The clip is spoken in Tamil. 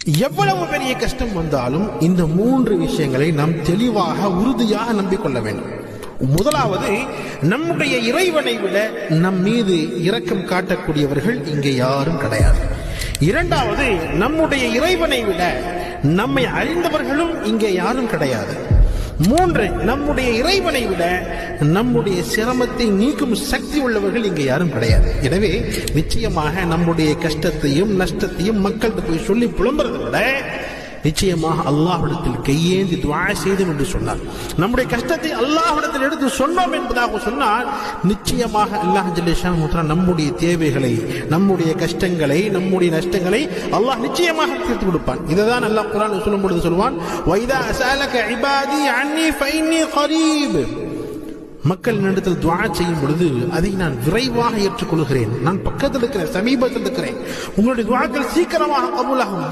எவ்வளவு பெரிய கஷ்டம் வந்தாலும் இந்த 3 விஷயங்களை நாம் தெளிவாக உறுதியாக நம்பிக்கொள்ள வேண்டும். முதலாவது, நம்முடைய இறைவனை விட நம் மீது இரக்கம் காட்டக்கூடியவர்கள் இங்கே யாரும் கிடையாது. இரண்டாவது, நம்முடைய இறைவனை விட நம்மை அறிந்தவர்களும் இங்கே யாரும் கிடையாது. 3, நம்முடைய இறைவனை விட நம்முடைய சிரமத்தை நீக்கும் சக்தி உள்ளவர்கள் இங்கே யாரும் கிடையாது. எனவே நிச்சயமாக நம்முடைய கஷ்டத்தையும் நஷ்டத்தையும் மக்கள்கிட்ட போய் சொல்லி புலம்புறதை விட நிச்சயமாக அல்லாஹ்விடத்தில் கையேந்தி துஆ செய்தோம் என்று சொன்னார். நம்முடைய கஷ்டத்தை அல்லாஹ்விடத்தில் எடுத்து சொன்னோம் என்பதாக சொன்னால் நிச்சயமாக அல்லாஹ் ஜல்ல ஷானஹு நம்முடைய தேவைகளை, நம்முடைய கஷ்டங்களை, நம்முடைய நஷ்டங்களை அல்லாஹ் நிச்சயமாக தீர்த்து கொடுப்பான். இதுதான் அல்லாஹ் குர்ஆனில் சொல்லும் பொழுது சொல்வான், வைதா அஸஅலக இபாதி அன்னி ஃபஇன்னி கரீப். மக்கள் என்னிடத்தில் துஆ செய்யும் பொழுது அதை நான் விரைவாக ஏற்றுக்கொள்கிறேன். நான் பக்கத்தில் இருக்கிறேன், சமீபத்தில் இருக்கிறேன். உங்களுடைய துஆக்கள் சீக்கிரமாக கபூலாகும்.